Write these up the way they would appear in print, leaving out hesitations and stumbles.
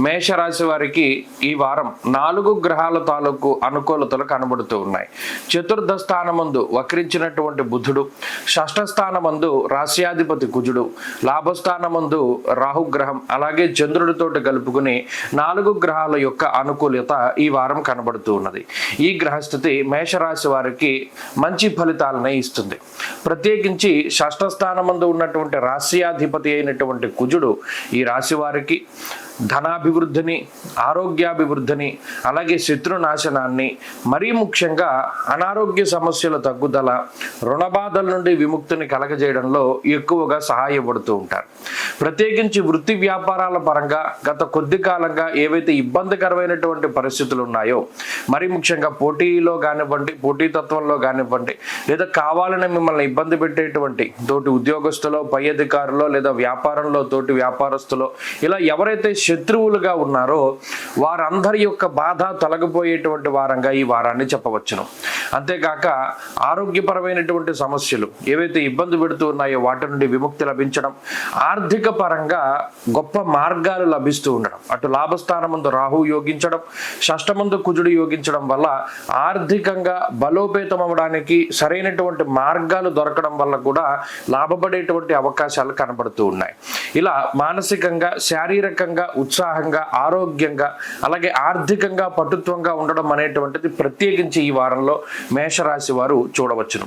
మేషరాశి వారికి ఈ వారం 4 గ్రహాల తాలూకు అనుకూలతలు కనబడుతూ ఉన్నాయి. చతుర్థ స్థానమందు వక్రించినటువంటి బుధుడు, షష్ఠ స్థానమందు రాశ్యాధిపతి కుజుడు, లాభస్థానమందు రాహుగ్రహం, అలాగే చంద్రుడితోటి కలుపుకుని 4 గ్రహాల యొక్క అనుకూలత ఈ వారం కనబడుతూ ఉన్నది. ఈ గ్రహస్థితి మేషరాశి వారికి మంచి ఫలితాలనే ఇస్తుంది. ప్రత్యేకించి షష్ఠ స్థానమందు ఉన్నటువంటి రాశ్యాధిపతి అయినటువంటి కుజుడు ఈ రాశి వారికి ధనాభివృద్ధిని, ఆరోగ్యాభివృద్ధిని, అలాగే శత్రునాశనాన్ని, మరీ ముఖ్యంగా అనారోగ్య సమస్యల తగ్గుదల, రుణబాధల నుండి విముక్తిని కలగజేయడంలో ఎక్కువగా సహాయపడుతూ ఉంటారు. ప్రత్యేకించి వృత్తి వ్యాపారాల పరంగా గత కొద్ది కాలంగా ఏవైతే ఇబ్బందికరమైనటువంటి పరిస్థితులు ఉన్నాయో, మరీ ముఖ్యంగా పోటీలో కానివ్వండి, పోటీతత్వంలో కానివ్వండి, లేదా కావాలని మిమ్మల్ని ఇబ్బంది పెట్టేటువంటి తోటి ఉద్యోగస్తులో, పై అధికారులో, లేదా వ్యాపారంలో తోటి వ్యాపారస్తులో, ఇలా ఎవరైతే శత్రువులుగా ఉన్నారో వారందరి యొక్క బాధ తొలగిపోయేటువంటి వారంగా ఈ వారాన్ని చెప్పవచ్చును. అంతేకాక ఆరోగ్యపరమైనటువంటి సమస్యలు ఏవైతే ఇబ్బంది పెడుతూ ఉన్నాయో వాటి నుండి విముక్తి లభించడం, ఆర్థిక పరంగా గొప్ప మార్గాలు లభిస్తూ ఉండడం, అటు లాభస్థానమందు రాహు యోగించడం, షష్ఠమందు కుజుడు యోగించడం వల్ల ఆర్థికంగా బలోపేతం అవ్వడానికి సరైనటువంటి మార్గాలు దొరకడం వల్ల కూడా లాభపడేటువంటి అవకాశాలు కనబడుతూ ఉన్నాయి. ఇలా మానసికంగా, శారీరకంగా, ఉత్సాహంగా, ఆరోగ్యంగా, అలాగే ఆర్థికంగా పటుత్వంగా ఉండడం అనేటువంటిది ప్రత్యేకించి ఈ వారంలో మేషరాశి వారు చూడవచ్చును.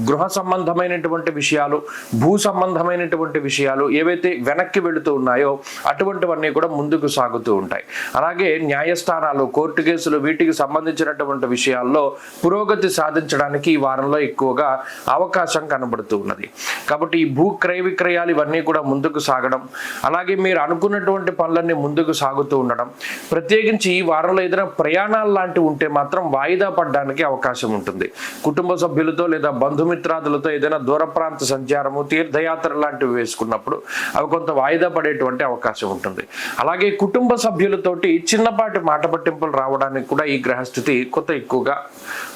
గృహ సంబంధమైనటువంటి విషయాలు, భూ సంబంధమైనటువంటి విషయాలు ఏవైతే వెనక్కి వెళుతూ ఉన్నాయో అటువంటివన్నీ కూడా ముందుకు సాగుతూ ఉంటాయి. అలాగే న్యాయస్థానాలు, కోర్టు కేసులు, వీటికి సంబంధించినటువంటి విషయాల్లో పురోగతి సాధించడానికి ఈ వారంలో ఎక్కువగా అవకాశం కనబడుతూ ఉన్నది. కాబట్టి ఈ భూ క్రయ విక్రయాలు ఇవన్నీ కూడా ముందుకు సాగడం, అలాగే మీరు అనుకున్నటువంటి పనులన్నీ ముందుకు సాగుతూ ఉండడం, ప్రత్యేకించి ఈ వారంలో ఏదైనా ప్రయాణాలు లాంటివి ఉంటే మాత్రం వాయిదా పడడానికి అవకాశం ఉంటుంది. కుటుంబ సభ్యులతో లేదా బంధుమిత్రాదులతో ఏదైనా దూర ప్రాంత సంచారము, తీర్థయాత్ర లాంటివి వేసుకున్నప్పుడు అవి కొంత వాయిదా పడేటువంటి అవకాశం ఉంటుంది. అలాగే కుటుంబ సభ్యులతోటి చిన్నపాటి మాట పట్టింపులు రావడానికి కూడా ఈ గ్రహస్థితి కొంత ఎక్కువగా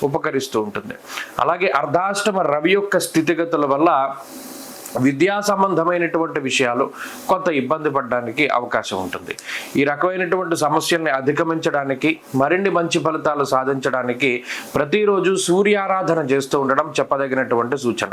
ఉపకరిస్తూ ఉంటుంది. అలాగే అర్ధాష్టమ రవి యొక్క స్థితిగతుల వల్ల విద్యా సంబంధమైనటువంటి విషయాలు కొంత ఇబ్బంది పడడానికి అవకాశం ఉంటుంది. ఈ రకమైనటువంటి సమస్యల్ని అధిగమించడానికి, మరిన్ని మంచి ఫలితాలు సాధించడానికి ప్రతిరోజు సూర్యారాధన చేస్తూ ఉండడం చెప్పదగినటువంటి సూచన.